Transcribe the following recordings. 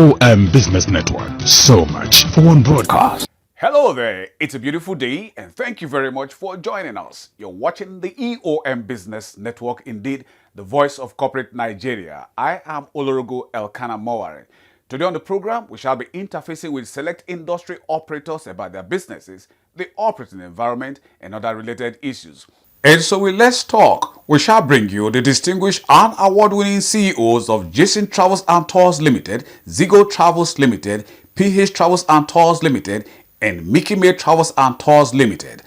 Eom Business Network. So much for one broadcast. Hello there, it's a beautiful day and thank you very much for joining us. You're watching the Eom Business Network, indeed the voice of corporate Nigeria. I am Olorogo Elkanah Moware. Today on the program, we shall be interfacing with select industry operators about their businesses, the operating environment and other related issues. And so with Let's Talk, we shall bring you the distinguished and award-winning CEOs of Jason Travels and Tours Limited, Zigo Travels Limited, PH Travels and Tours Limited, and Mickey May Travels and Tours Limited.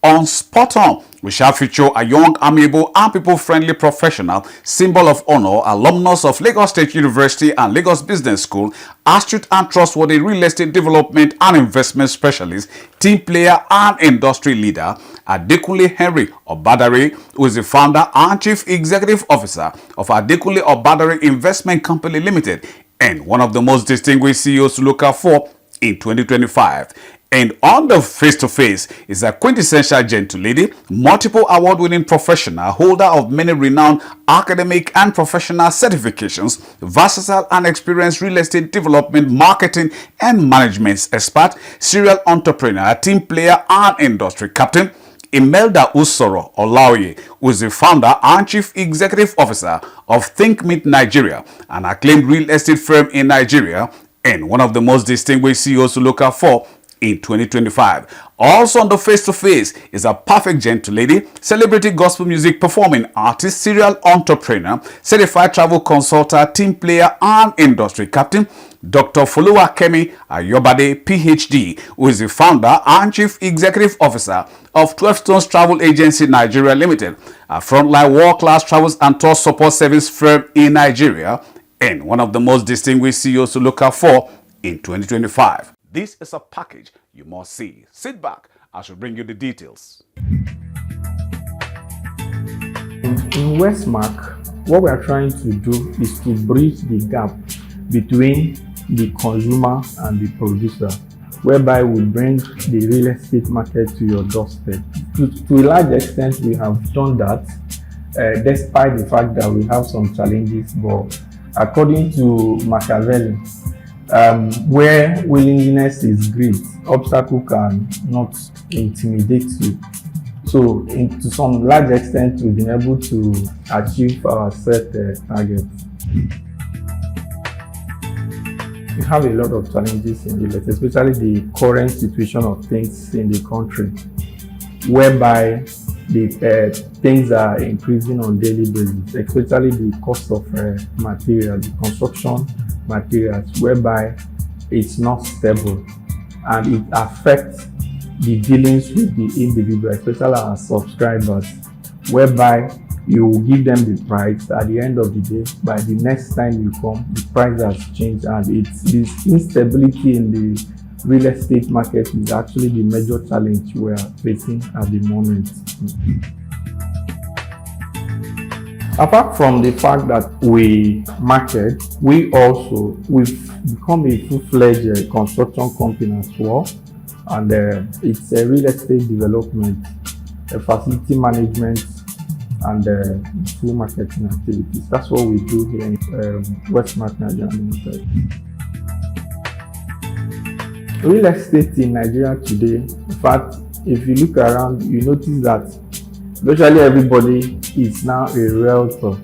On Spot On, we shall feature a young, amiable and people-friendly professional, symbol of honor, alumnus of Lagos State University and Lagos Business School, astute and trustworthy real estate development and investment specialist, team player and industry leader, Adekunle Henry Obadare, who is the founder and chief executive officer of Adekunle Obadare Investment Company Limited, and one of the most distinguished CEOs to look out for in 2025. And on the face-to-face is a quintessential gentle lady, multiple award-winning professional, holder of many renowned academic and professional certifications, versatile and experienced real estate development, marketing and management expert, serial entrepreneur, team player and industry captain, Imelda Usoro Olaoye, who is the founder and chief executive officer of Think Meet Nigeria, an acclaimed real estate firm in Nigeria, and one of the most distinguished CEOs to look out for in 2025. Also on the face-to-face is a perfect gentle lady, celebrity gospel music performing artist, serial entrepreneur, certified travel consultant, team player and industry captain, Dr. Foluwakemi Ayobade, PhD, who is the founder and chief executive officer of 12 Stones Travel Agency Nigeria Limited, a frontline world-class travels and tour support service firm in Nigeria, and one of the most distinguished CEOs to look out for in 2025. This is a package you must see. Sit back as we bring you the details. In Westmark, what we are trying to do is to bridge the gap between the consumer and the producer, whereby we bring the real estate market to your doorstep. To a large extent, we have done that, despite the fact that we have some challenges. But according to Machiavelli, where willingness is great, obstacle can not intimidate you. So, to some large extent, we've been able to achieve our set targets. We have a lot of challenges in real estate, especially the current situation of things in the country, whereby the things are increasing on daily basis, especially the cost of material, the construction materials, whereby it's not stable and it affects the dealings with the individual, especially our subscribers, whereby you will give them the price at the end of the day. By the next time you come, the price has changed, and it's this instability in the real estate market is actually the major challenge we are facing at the moment. Apart from the fact that we market, we've become a full-fledged construction company as well, and it's a real estate development, a facility management, and full marketing activities. That's what we do here in Westmark Nigeria Limited. Real estate in Nigeria today, in fact, if you look around, you notice that virtually everybody is now a realtor,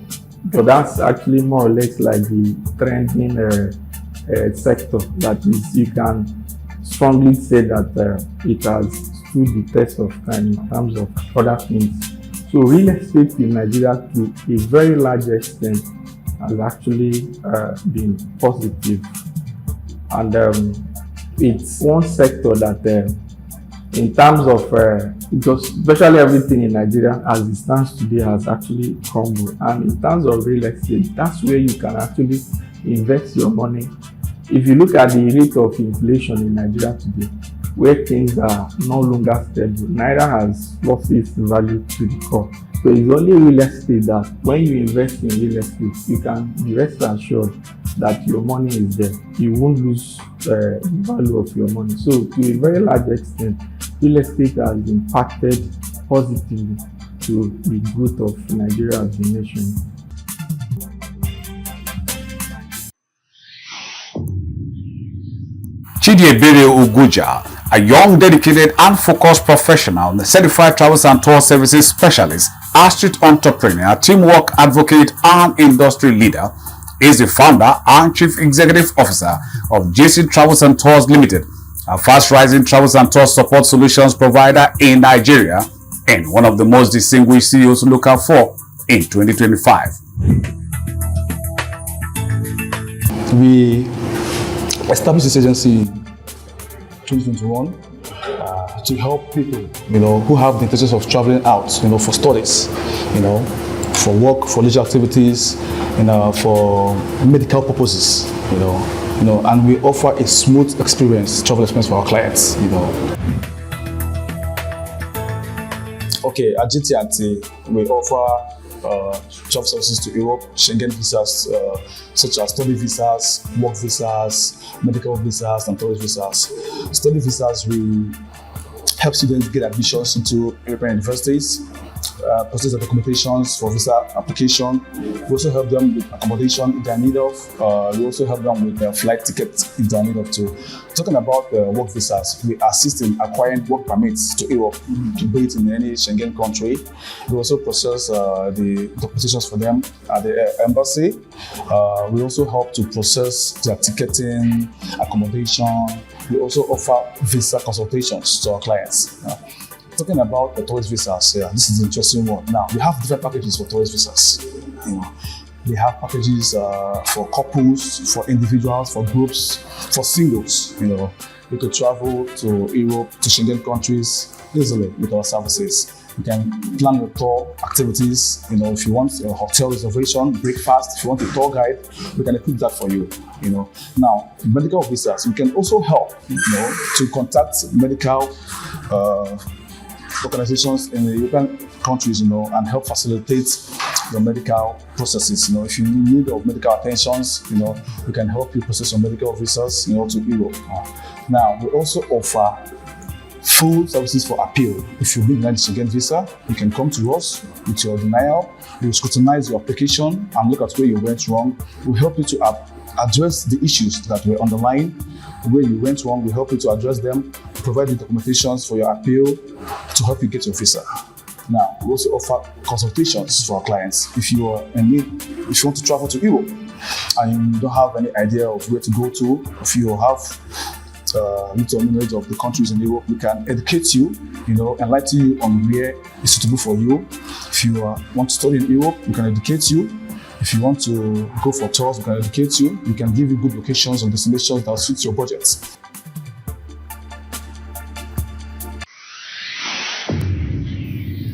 but that's actually more or less like the trending sector. That is, you can strongly say that it has stood the test of time in terms of other things. So real estate in Nigeria, to a very large extent, has actually been positive, and it's one sector that in terms of because virtually everything in Nigeria as it stands today has actually crumbled, and in terms of real estate, that's where you can actually invest your money. If you look at the rate of inflation in Nigeria today, where things are no longer stable, Naira has lost its value to the core. So it's only real estate that when you invest in real estate, you can be rest assured that your money is there. You won't lose the value of your money. So to a very large extent, real estate has impacted positively to the growth of Nigeria as a nation. Chidiebere Uguja, a young, dedicated and focused professional, certified travels and tour services specialist, astute entrepreneur, teamwork advocate and industry leader, is the founder and chief executive officer of JC Travels and Tours Limited, a fast-rising travels and tour support solutions provider in Nigeria and one of the most distinguished CEOs to look out for in 2025. We established this agency in 2021 to help people, who have the intentions of traveling out, for studies, for work, for leisure activities, for medical purposes, and we offer a smooth travel experience for our clients, Okay, at GT&T, we offer travel services to Europe, Schengen visas, such as study visas, work visas, medical visas, and tourist visas. Study visas, we help students get admissions into European universities, process the documentations for visa application. We also help them with accommodation if they are in need of. We also help them with their flight tickets if they are in need of too. Talking about work visas, we assist in acquiring work permits to Europe to be it in any Schengen country. We also process the documentations for them at the embassy. We also help to process their ticketing, accommodation. We also offer visa consultations to our clients. Talking about the tourist visas, this is an interesting one. Now, we have different packages for tourist visas. We have packages for couples, for individuals, for groups, for singles. You could travel to Europe, to Schengen countries easily with our services. You can plan your tour activities. If you want a hotel reservation, breakfast, if you want a tour guide, we can equip that for you. Now, medical visas, we can also help. To contact medical organizations in the European countries, and help facilitate your medical processes. If you need of medical attentions, we can help you process your medical visas, to Europe. Now, we also offer full services for appeal. If you need a Schengen visa, you can come to us with your denial. We will scrutinize your application and look at where you went wrong. We'll help you to address the issues that were underlying. Where you went wrong, we help you to address them, provide the documentations for your appeal to help you get your visa. Now, we also offer consultations for our clients. If you are in need, if you want to travel to Europe and you don't have any idea of where to go to, if you have little knowledge of the countries in Europe, we can educate you, enlighten you on where is suitable for you. If you want to study in Europe, we can educate you. If you want to go for tours, we can educate you. We can give you good locations or destinations that suit your budget.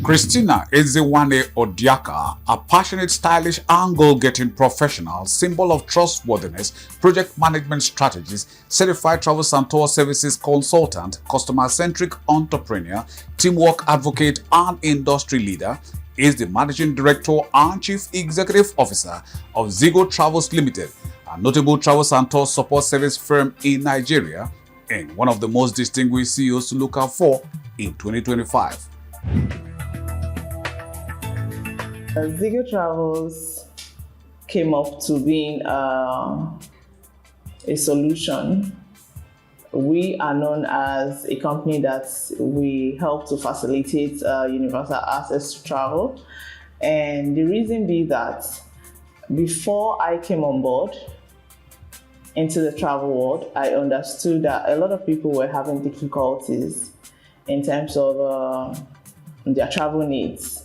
Christina Ezewane Odiaka, a passionate, stylish, and goal-getting professional, symbol of trustworthiness, project management strategist, certified travels and tour services consultant, customer-centric entrepreneur, teamwork advocate, and industry leader, is the managing director and chief executive officer of Zigo Travels Limited, a notable travels and tour support service firm in Nigeria, and one of the most distinguished CEOs to look out for in 2025. Zigo Travels came up to being a solution. We are known as a company that we help to facilitate universal access to travel. And the reason being that before I came on board into the travel world, I understood that a lot of people were having difficulties in terms of their travel needs.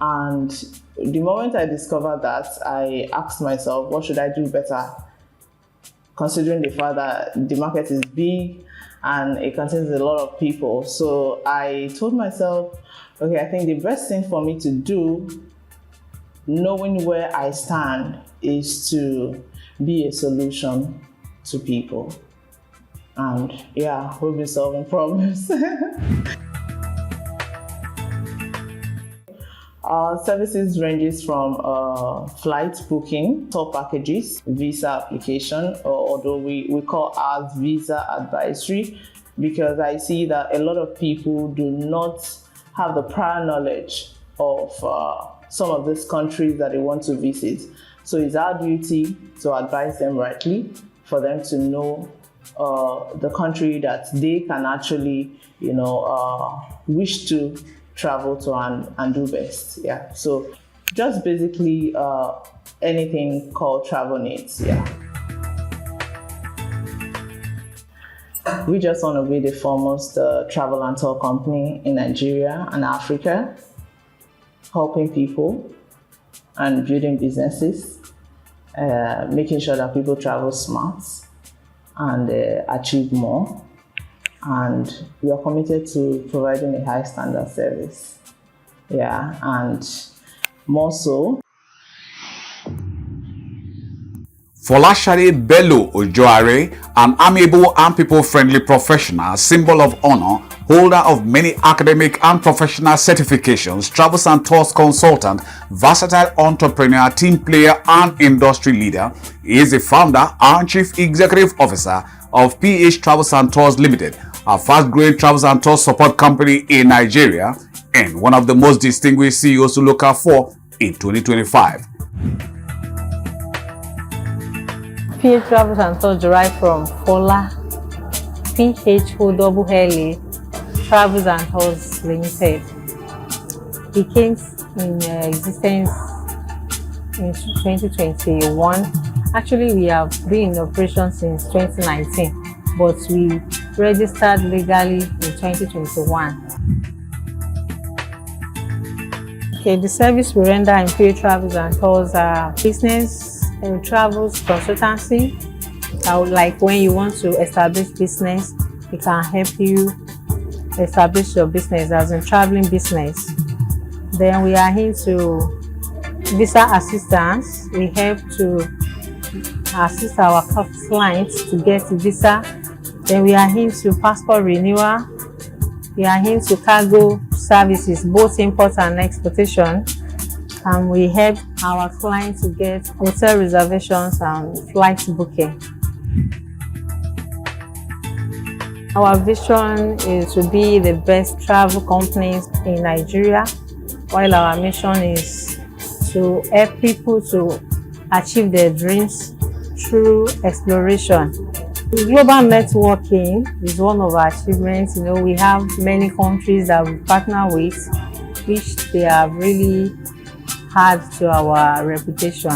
And the moment I discovered that, I asked myself, what should I do better? Considering the fact that the market is big and it contains a lot of people. So I told myself, okay, I think the best thing for me to do, knowing where I stand, is to be a solution to people. And yeah, we've been solving problems. Our services ranges from flight booking, tour packages, visa application, or although we call ours visa advisory, because I see that a lot of people do not have the prior knowledge of some of these countries that they want to visit. So it's our duty to advise them rightly, for them to know the country that they can actually, wish to travel to and do best. Yeah. So just basically anything called travel needs. Yeah. We just want to be the foremost travel and tour company in Nigeria and Africa, helping people and building businesses, making sure that people travel smart and achieve more. And we are committed to providing a high standard service. Yeah, and more so. Folashade Bello Ojoare, an amiable and people-friendly professional, symbol of honor, holder of many academic and professional certifications, travels and tours consultant, versatile entrepreneur, team player, and industry leader, is the founder and chief executive officer of PH Travels and Tours Limited, a fast-growing travels and tours support company in Nigeria, and one of the most distinguished CEOs to look out for in 2025. PH Travels and Tours derived from Fola, PHOLLA, Travels and Tours Limited. It came in existence in 2021. Actually, we have been in operation since 2019, but we registered legally in 2021. Okay, the service we render in PH Travels and Tours are business travels consultancy. Like when you want to establish business, we can help you establish your business as in traveling business. Then we are into visa assistance. We help to assist our clients to get visa. Then we are into passport renewal. We are into cargo services, both import and exportation. And we help our clients to get hotel reservations and flight booking. Our vision is to be the best travel companies in Nigeria, while our mission is to help people to achieve their dreams through exploration. Global networking is one of our achievements. We have many countries that we partner with, which they have really add to our reputation.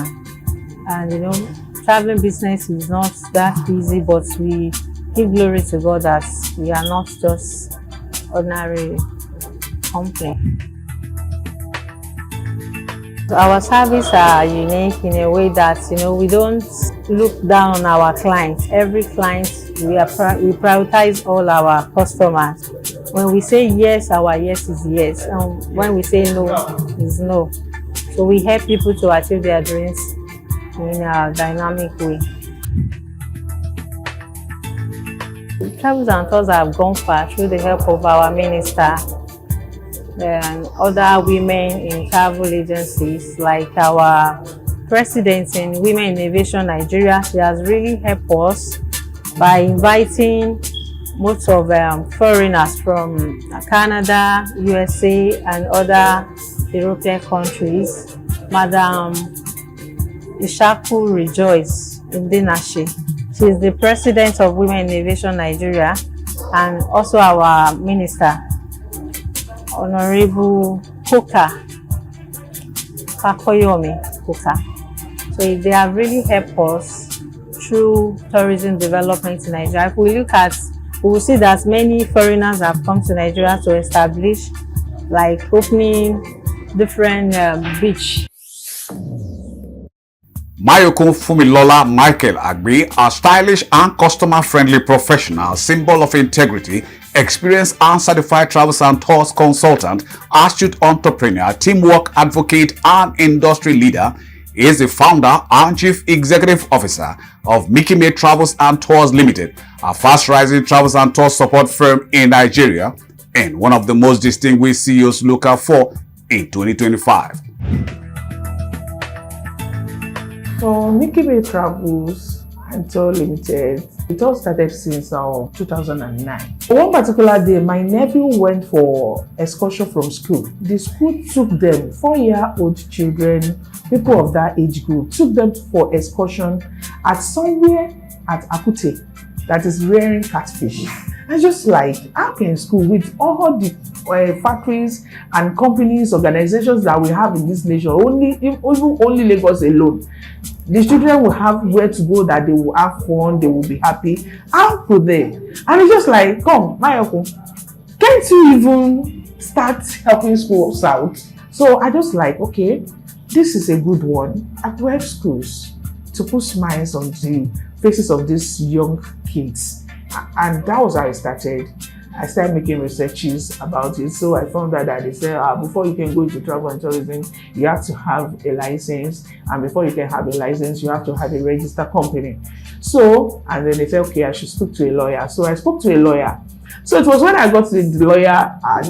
And traveling business is not that easy, but we give glory to God that we are not just ordinary company. Our services are unique in a way that we don't look down on our clients. Every client, we prioritize all our customers. When we say yes, our yes is yes, and when we say no, is no. So we help people to achieve their dreams in a dynamic way. Travels and Tours have gone far through the help of our minister and other women in travel agencies, like our president in Women Innovation Nigeria. She has really helped us by inviting most of foreigners from Canada, USA, and other European countries. Madam Ishaku Rejoice Indinashi. She is the president of Women Innovation Nigeria and also our minister, Honorable Koka Fakoyomi Koka. So they have really helped us through tourism development in Nigeria. If we look at, we will see that many foreigners have come to Nigeria to establish, like opening different beach. Mayokun Fumilola Michael Agbe, a stylish and customer-friendly professional, symbol of integrity, experienced and certified travels and tours consultant, astute entrepreneur, teamwork advocate, and industry leader, is the founder and chief executive officer of Mickey May Travels and Tours Limited, a fast-rising travels and tours support firm in Nigeria, and one of the most distinguished CEOs to look out for in 2025. So Mickey May Travels and Tours Limited, it all started since 2009. One particular day, my nephew went for excursion from school. The school took them, 4-year-old children, people of that age group, took them for excursion at somewhere at Akute. that is rearing catfish. And just like, how can school, with all the factories and companies, organizations that we have in this nation, only Lagos alone, the children will have where to go, that they will have fun, they will be happy. How could they? And it's just like, come, Mayoko, can't you even start helping schools out? So I just like, okay, this is a good one at 12 schools to put smiles on the faces of these young kids. And that was how I started. I started making researches about it. So I found out that they said, before you can go into travel and tourism, you have to have a license. And before you can have a license, you have to have a registered company. So, and then they said, okay, I should speak to a lawyer. So I spoke to a lawyer. So it was when I got to the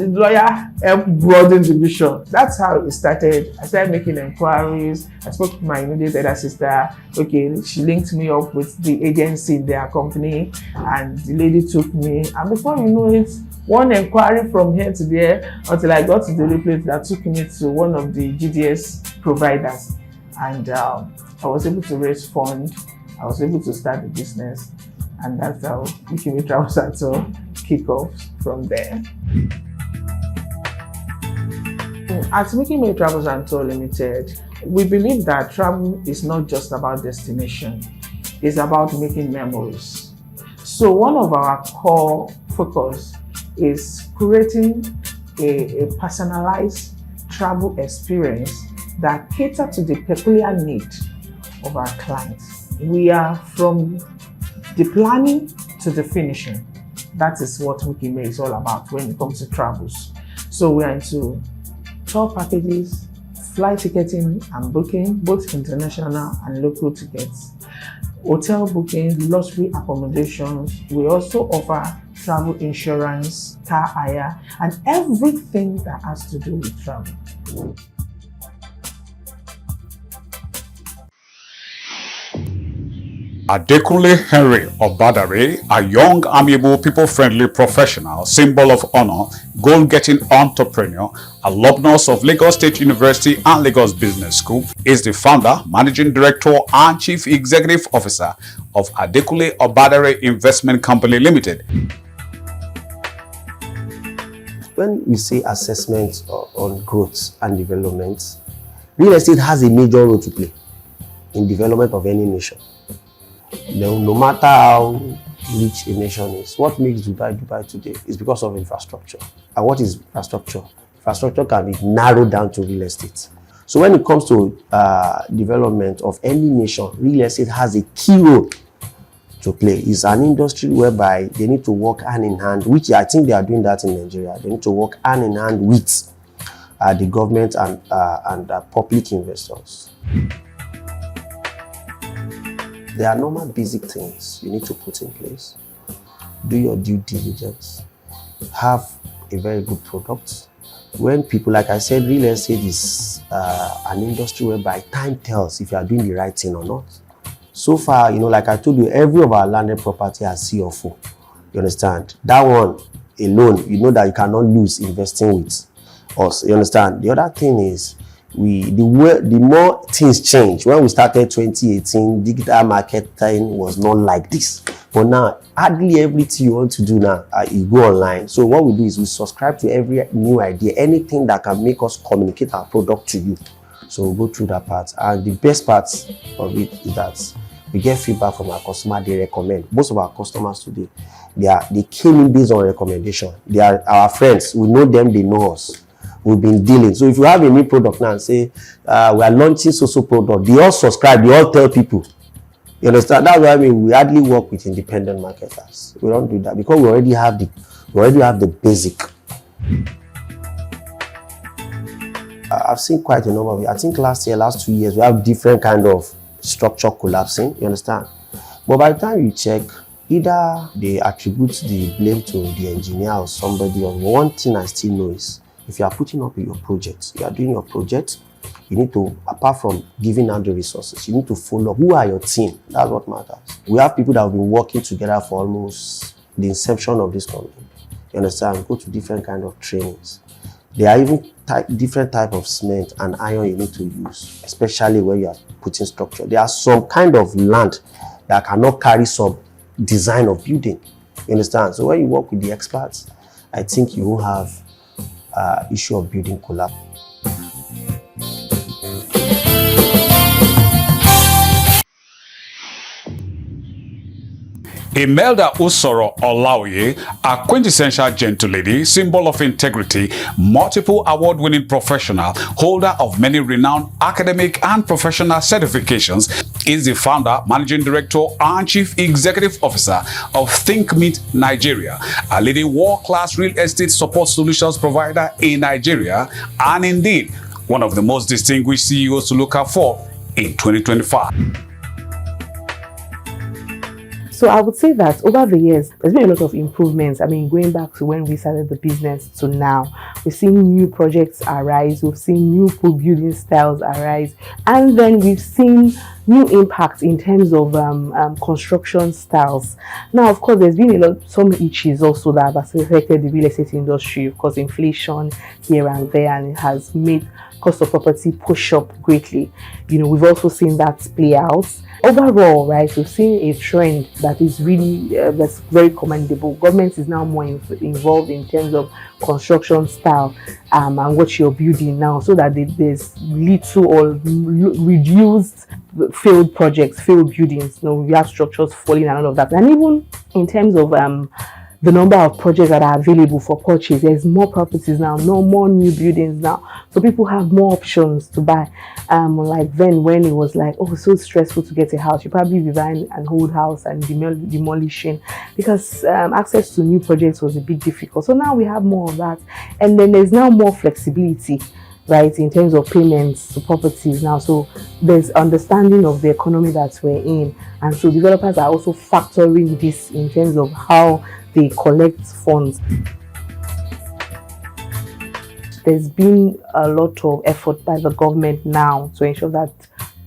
lawyer helped broaden the vision. That's how it started. I started making inquiries. I spoke to my immediate elder sister. Okay, she linked me up with the agency in their company, and the lady took me. And before you know it, one inquiry from here to there, until I got to the place that took me to one of the GDS providers. And I was able to raise funds. I was able to start the business. And that's how Eom Travels and Tour kick off from there. At Eom Travels and Tour Limited, we believe that travel is not just about destination, it's about making memories. So one of our core focus is creating a personalized travel experience that caters to the peculiar need of our clients. We are from the planning to the finishing. That is what Eom is all about when it comes to travels. So we are into tour packages, flight ticketing and booking, both international and local tickets, hotel bookings, luxury accommodations. We also offer travel insurance, car hire, and everything that has to do with travel. Adekunle Henry Obadare, a young, amiable, people-friendly professional, symbol of honor, goal-getting entrepreneur, alumnus of Lagos State University and Lagos Business School, is the founder, managing director, and chief executive officer of Adekunle Obadare Investment Company Limited. When we say assessment on growth and development, real estate has a major role to play in development of any nation. No matter how rich a nation is, what makes Dubai today is because of infrastructure. And what is infrastructure? Infrastructure can be narrowed down to real estate. So when it comes to development of any nation, real estate has a key role to play. It's an industry whereby they need to work hand in hand, which I think they are doing that in Nigeria. They need to work hand in hand with the government and public investors. There are normal basic things you need to put in place. Do your due diligence. Have a very good product. When people, like I said, real estate is an industry whereby time tells if you are doing the right thing or not. So far, like I told you, every of our landed property has CFO. You understand? That one alone, that you cannot lose investing with us. You understand? The other thing is, the more things change. When we started 2018, digital marketing was not like this. But now, hardly everything you want to do now, you go online. So what we do is we subscribe to every new idea, anything that can make us communicate our product to you. So we'll go through that part. And the best part of it is that we get feedback from our customer. They recommend. Most of our customers today, they came in based on recommendation. They are our friends. We know them, they know us. We've been dealing. So if you have a new product now and say, we are launching so product, they all subscribe, they all tell people. You understand? That's why we hardly work with independent marketers. We don't do that because we already have the basic. I've seen quite a number of it. I think last 2 years, we have different kind of structure collapsing. You understand? But by the time you check, either they attribute the blame to the engineer or somebody else. One thing I still know is, if you are putting up your project, you are doing your project, you need to, apart from giving out the resources, you need to follow up. Who are your team? That's what matters. We have people that have been working together for almost the inception of this company. You understand? Go to different kind of trainings. There are even different type of cement and iron you need to use, especially when you are putting structure. There are some kind of land that cannot carry some design of building. You understand? So when you work with the experts, I think you will have issue of building collapse. Imelda Usoro Olaoye, a quintessential gentle lady, symbol of integrity, multiple award-winning professional, holder of many renowned academic and professional certifications, is the founder, managing director, and chief executive officer of ThinkMeet Nigeria, a leading world-class real estate support solutions provider in Nigeria, and indeed one of the most distinguished CEOs to look out for in 2025. So I would say that over the years, there's been a lot of improvements. I mean, going back to when we started the business to now, we've seen new projects arise, we've seen new building styles arise, and then we've seen new impact in terms of construction styles. Now, of course, there's been some issues also that have affected the real estate industry. Of course, inflation here and there, and it has made cost of property push up greatly. You know, we've also seen that play out. Overall, right, we've seen a trend that is really that's very commendable. Government is now more involved in terms of construction style and what you're building now, so that there's little or reduced failed projects, failed buildings. You know, we have structures falling and all of that. And even in terms of the number of projects that are available for purchase, there's more properties now, no more new buildings now, so people have more options to buy. Like then, when it was like, oh, so stressful to get a house, you probably be buying an old house and demolishing, because access to new projects was a bit difficult. So now we have more of that, and then there's now more flexibility, right, in terms of payments to properties now. So there's understanding of the economy that we're in, and so developers are also factoring this in terms of how they collect funds. There's been a lot of effort by the government now to ensure that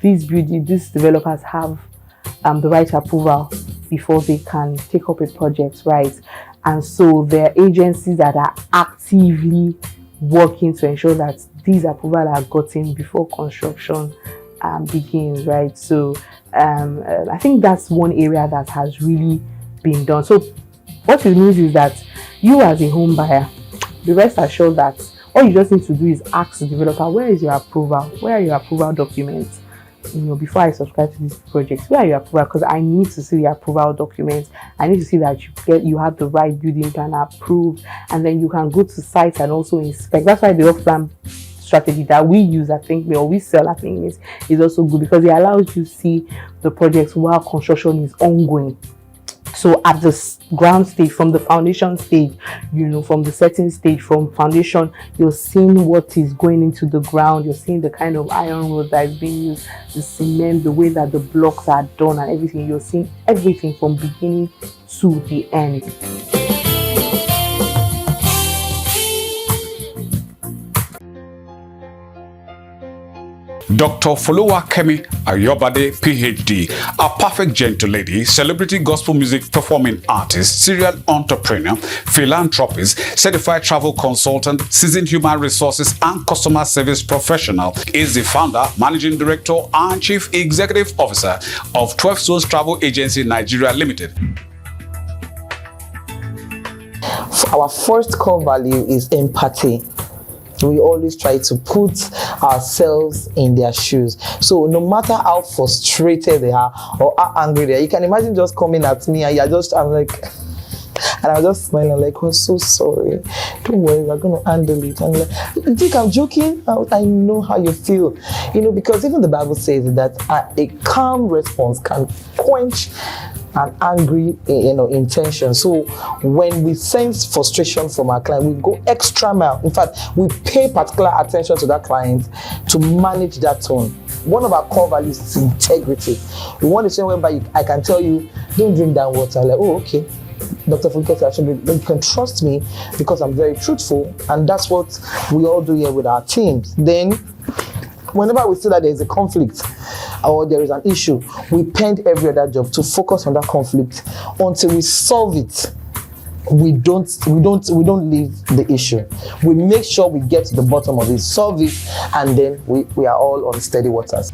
these developers have the right approval before they can take up a project, right? And so there are agencies that are actively working to ensure that these approvals are gotten before construction begins, right? So I think that's one area that has really been done. So what it means is that you, as a home buyer, be rest assured that all you just need to do is ask the developer, where is your approval? Where are your approval documents? You know, before I subscribe to this project, where are your approval? Because I need to see the approval documents. I need to see that you have the right building plan approved, and then you can go to sites and also inspect. That's why the off-plan strategy that we use, I think, or we sell, I think, is also good, because it allows you to see the projects while construction is ongoing. So at the ground stage, from the foundation stage, you know, from the setting stage, from foundation, you're seeing what is going into the ground. You're seeing the kind of iron rod that is being used, the cement, the way that the blocks are done and everything. You're seeing everything from beginning to the end. Dr. Foluwakemi Ayobade, PhD, a perfect gentle lady, celebrity gospel music performing artist, serial entrepreneur, philanthropist, certified travel consultant, seasoned human resources and customer service professional, is the founder, managing director, and chief executive officer of 12 Zones Travel Agency Nigeria Limited. Our first core value is empathy. We always try to put ourselves in their shoes. So no matter how frustrated they are or how angry they are, you can imagine just coming at me and I'm like, and I'm just smiling like, we're so sorry. Don't worry, we're going to handle it. And like, you think I'm joking? I know how you feel. You know, because even the Bible says that a calm response can quench an angry, intention. So when we sense frustration from our client, we go extra mile. In fact, we pay particular attention to that client to manage that tone. One of our core values is integrity. We want to say whereby I can tell you, don't drink that water. Like, oh, okay, Dr. Fulketi, actually, you can trust me because I'm very truthful, and that's what we all do here with our teams. Then, whenever we see that there is a conflict or there is an issue, we pen every other job to focus on that conflict until we solve it. We don't leave the issue. We make sure we get to the bottom of it, solve it, and then we are all on steady waters.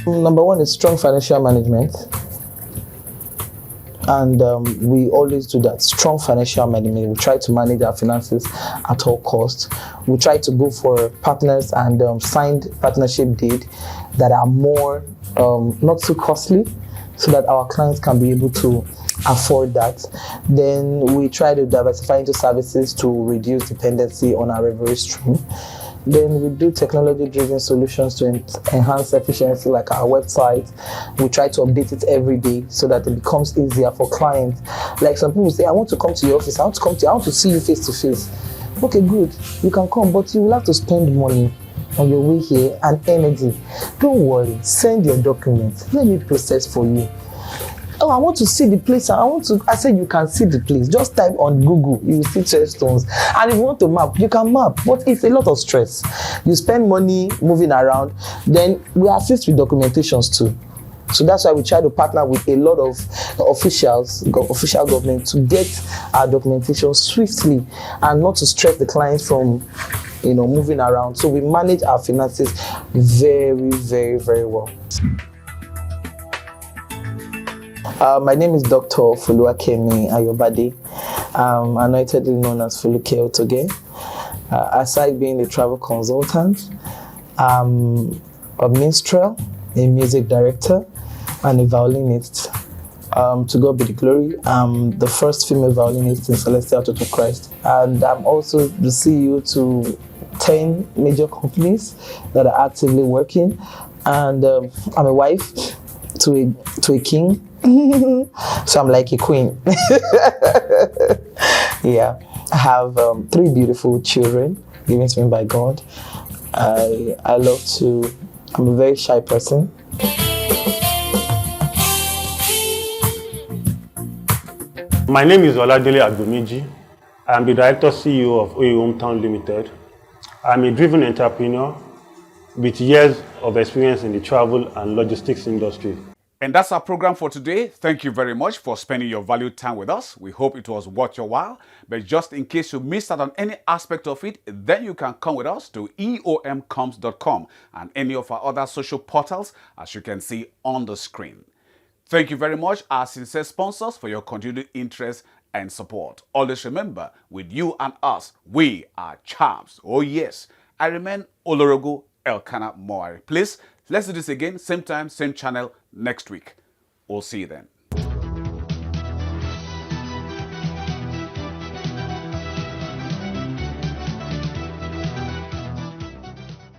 Number one is strong financial management. And we always do that. Strong financial management. We try to manage our finances at all costs. We try to go for partners and signed partnership deed that are more not too costly, so that our clients can be able to afford that. Then we try to diversify into services to reduce dependency on our revenue stream. Then we do technology-driven solutions to enhance efficiency, like our website. We try to update it every day so that it becomes easier for clients. Like some people say, I want to come to your office, I want to see you face to face. Okay, good, you can come, but you will have to spend money on your way here and energy. Don't worry, send your documents, let me process for you. Oh, I want to see the place. I said you can see the place. Just type on Google, you will see 12 stones. And if you want to map, you can map. But it's a lot of stress. You spend money moving around. Then we assist with documentations too. So that's why we try to partner with a lot of official government to get our documentation swiftly and not to stress the clients from moving around. So we manage our finances very, very, very well. My name is Dr. Fuluakemi Ayobade. I'm anointedly known as Fuluke Otoge. Aside being a travel consultant, I'm a minstrel, a music director, and a violinist. To God be the glory, I'm the first female violinist in Celestial Church of Christ. And I'm also the CEO to 10 major companies that are actively working. And I'm a wife to a king. So I'm like a queen. Yeah, I have 3 beautiful children given to me by God. I'm a very shy person. My name is Oladele Agbemiji. I am the Director CEO of Eom Town Limited. I'm a driven entrepreneur with years of experience in the travel and logistics industry. And that's our program for today. Thank you very much for spending your valued time with us. We hope it was worth your while. But just in case you missed out on any aspect of it, then you can come with us to eomcoms.com and any of our other social portals, as you can see on the screen. Thank you very much, our sincere sponsors, for your continued interest and support. Always remember, with you and us, we are champs. Oh yes, I remain Olorogo Elkanah Moari. Please, let's do this again, same time, same channel, next week. We'll see you then.